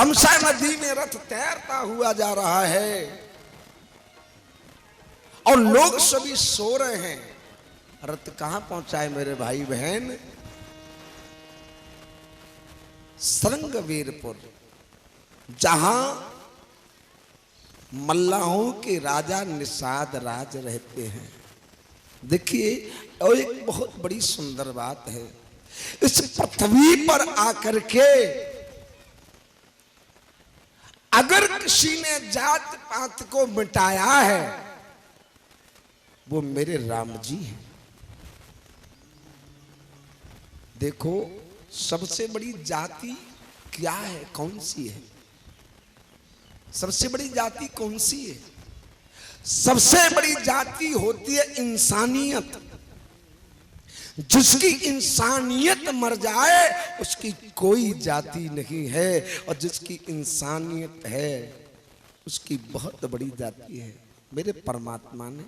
तमसा नदी में रथ तैरता हुआ जा रहा है और लोग सभी सो रहे हैं। रथ कहां पहुंचा है मेरे भाई बहन? श्रृंगवीरपुर, जहां मल्लाहों के राजा निषाद राज रहते हैं। देखिए, और एक बहुत बड़ी सुंदर बात है, इस पृथ्वी पर आकर के अगर किसी ने जात पात को मिटाया है वो मेरे राम जी हैं। देखो, सबसे बड़ी जाति क्या है, कौन सी है? सबसे बड़ी जाति कौन सी है? सबसे बड़ी जाति होती है इंसानियत। जिसकी इंसानियत मर जाए उसकी कोई जाति नहीं है, और जिसकी इंसानियत है उसकी बहुत बड़ी जाति है। मेरे परमात्मा ने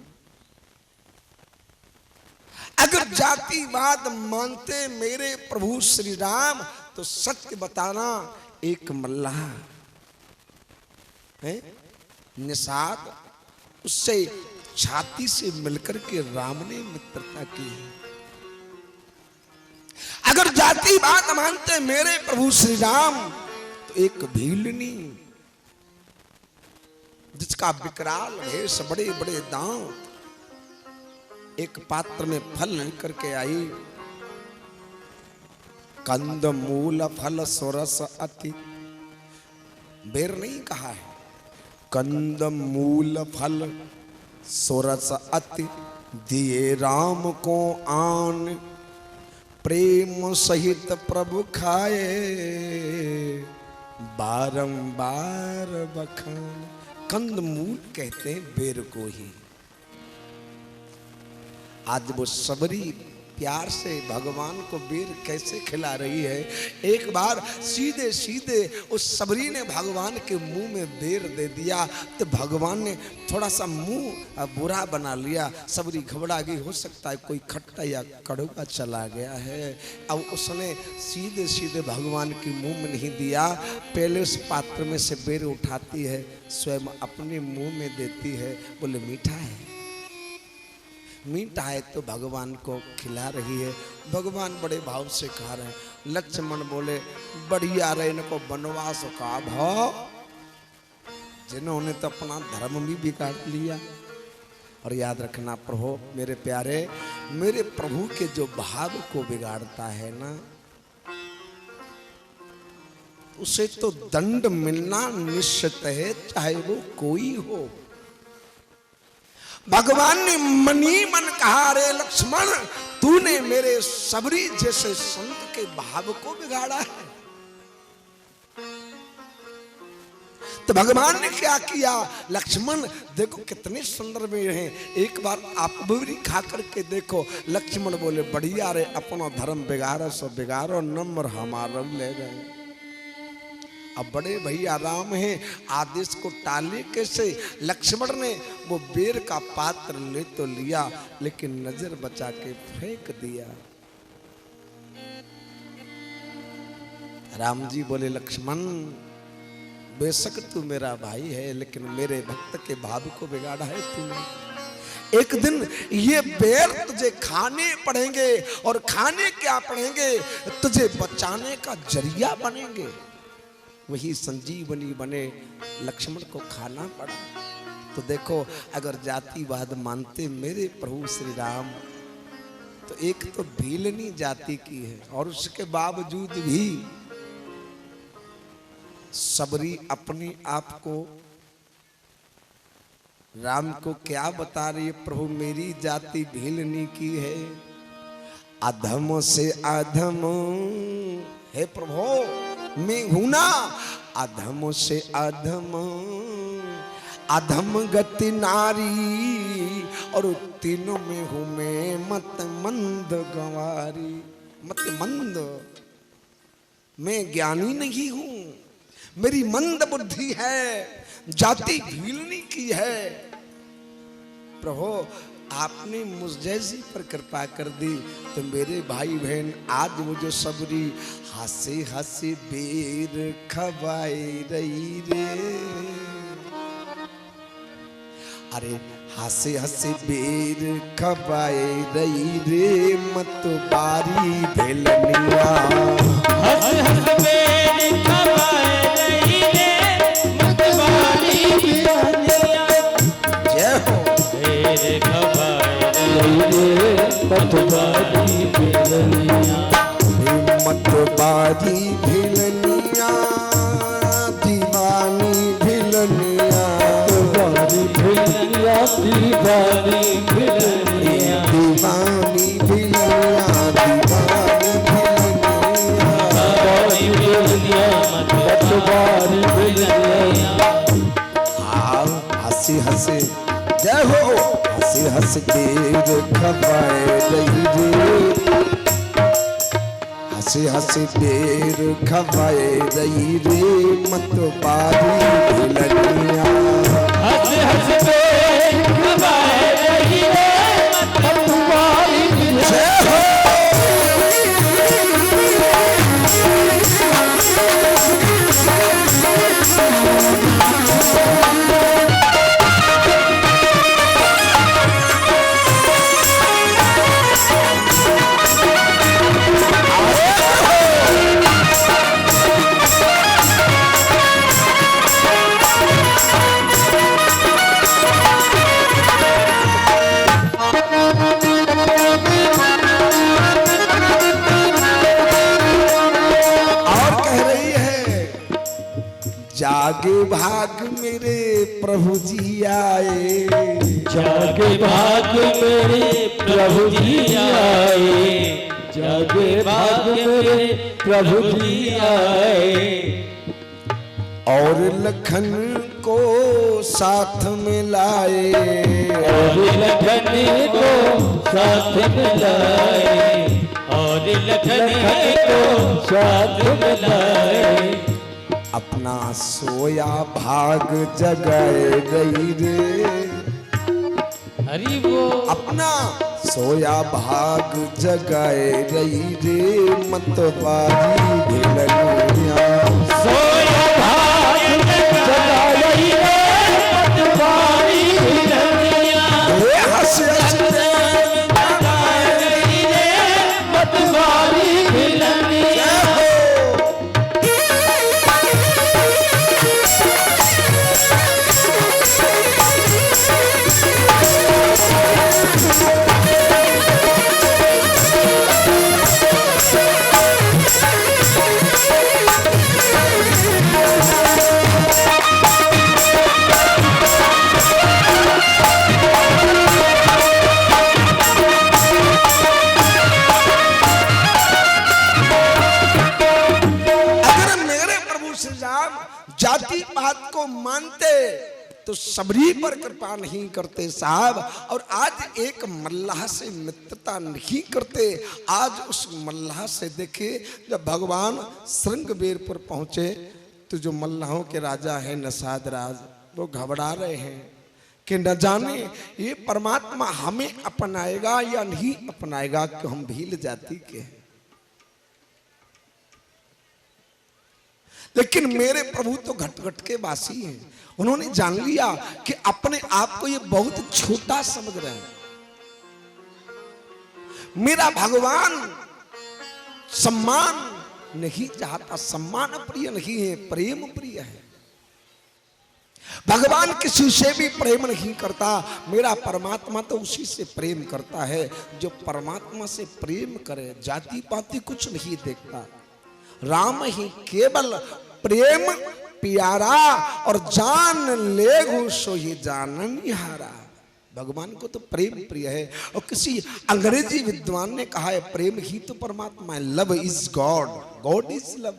अगर जातिवाद मानते मेरे प्रभु श्री राम, तो सत्य बताना, एक मल्लाह है निषाद, उससे छाती से मिलकर के राम ने मित्रता की। अगर जातिवाद मानते मेरे प्रभु श्री राम, तो एक भीलनी जिसका विकराल भेष, बड़े बड़े दांत, एक पात्र में फल लेकर के आई। कंद मूल फल सोरस अति, बेर नहीं कहा है, कंद मूल फल सोरस अति, दिए राम को आन, प्रेम सहित प्रभु खाए, बारंबार बखान। कंद मूल कहते हैं बेर को ही। आज वो सबरी प्यार से भगवान को बेर कैसे खिला रही है। एक बार सीधे सीधे उस सबरी ने भगवान के मुंह में बेर दे दिया, तो भगवान ने थोड़ा सा मुंह बुरा बना लिया। सबरी घबरा गई, हो सकता है कोई खट्टा या कड़वा चला गया है। अब उसने सीधे सीधे भगवान के मुंह में नहीं दिया, पहले उस पात्र में से बेर उठाती है, स्वयं अपने मुंह में देती है, बोले मीठा है। मीठा है तो भगवान को खिला रही है। भगवान बड़े भाव से खा रहे हैं। लक्ष्मण बोले, बढ़िया रहे, इनको वनवास का भाव, जिन्होंने तो अपना धर्म भी बिगाड़ लिया। और याद रखना प्रभु, मेरे प्यारे, मेरे प्रभु के जो भाव को बिगाड़ता है ना, उसे तो दंड मिलना निश्चित है, चाहे वो कोई हो। भगवान ने मनी मन कहा, रे लक्ष्मण, तूने मेरे सबरी जैसे संत के भाव को बिगाड़ा है। तो भगवान ने क्या किया? लक्ष्मण देखो कितने सुंदर में हैं, एक बार आप भी खा करके देखो। लक्ष्मण बोले, बढ़िया रे, अपना धर्म बिगाड़ो सो बिगाड़ो, नंबर हमारा ले गए। अब बड़े भैया राम हैं, आदेश को टाले कैसे? लक्ष्मण ने वो बेर का पात्र ले तो लिया, लेकिन नजर बचा के फेंक दिया। राम जी बोले, लक्ष्मण बेशक तू मेरा भाई है, लेकिन मेरे भक्त के भाव को बिगाड़ा है तूने। एक दिन ये बेर तुझे खाने पड़ेंगे, और खाने क्या पड़ेंगे? तुझे बचाने का जरिया बनेंगे। वही संजीवनी बने, लक्ष्मण को खाना पड़ा। तो देखो, अगर जातिवाद मानते मेरे प्रभु श्री राम, तो एक तो भीलनी जाति की है, और उसके बावजूद भी सबरी अपने आप को, राम को क्या बता रही है? प्रभु मेरी जाति भीलनी की है, अधम से अधम है प्रभु मैं हूं ना, अधम से अधम, अधम गति नारी, और तीनों में हूं मैं मत मंद गंवारी। मत मंद, मैं ज्ञानी नहीं हूं, मेरी मंद बुद्धि है, जाति भीलनी की है। प्रभु आपने मुझ जैसी पर कृपा कर दी तो मेरे भाई बहन आज मुझे सबरी हंसे हंसे बेर खवाए रही रे। अरे हंसे हंसे बेर खवाए रही रे मत बारी भेलनिया। हंस हंस बेर खवाए रही रे मत बारी भेलनिया। जय हो। बेर खवाए रही रे मत बारी भेलनिया। मत बारी भेलनिया दीवानी भेलनिया। दीवानी भेलनिया दीवानी भेलनिया दीवानी भेलनिया। मत बारी भेलनिया। हाँ हंसी हंसी जय हो। हंसी हंसी बेर खवाए रही रे। हंसी हंसी बेर खवाए रही रे मत बारी भेलनिया। हंस हंस बेर खवाए रही रे मत बारी भेलनिया। जागे भाग मेरे प्रभु जी आए। जागे भाग मेरे प्रभु जी आए। जागे भाग मेरे प्रभु जी आए। और लखन को साथ में लाए। और लखन को साथ में लाए। और लखन को साथ में लाए। अपना सोया भाग जगाए रही रे। हरि वो अपना सोया भाग जगाए रही रे मत बारी भेलनिया। सोया भाग जगाए रही रे मत बारी भेलनिया। हंस हंस जगाए रही रे मत बारी भेलनिया। जाति पात को मानते तो सबरी पर कृपा नहीं करते साहब। और आज एक मल्लाह से मित्रता नहीं करते। आज उस मल्लाह से देखे जब भगवान श्रृंगबेर पर पहुंचे तो जो मल्लाहों के राजा हैं नसाद राज वो घबरा रहे हैं कि न जाने ये परमात्मा हमें अपनाएगा या नहीं अपनाएगा कि हम भील जाति के हैं। लेकिन मेरे प्रभु तो घट घट के वासी हैं। उन्होंने जान लिया कि अपने आप को ये बहुत छोटा समझ रहे हैं। मेरा भगवान सम्मान नहीं चाहता। सम्मान प्रिय नहीं है, प्रेम प्रिय है। भगवान किसी से भी प्रेम नहीं करता। मेरा परमात्मा तो उसी से प्रेम करता है जो परमात्मा से प्रेम करे। जाति पाति कुछ नहीं देखता। राम ही केवल प्रेम प्यारा और जान ले सो ही जाननिहारा। भगवान को तो प्रेम प्रिय है। और किसी अंग्रेजी विद्वान ने कहा है प्रेम ही तो परमात्मा है। Love is God, God is love.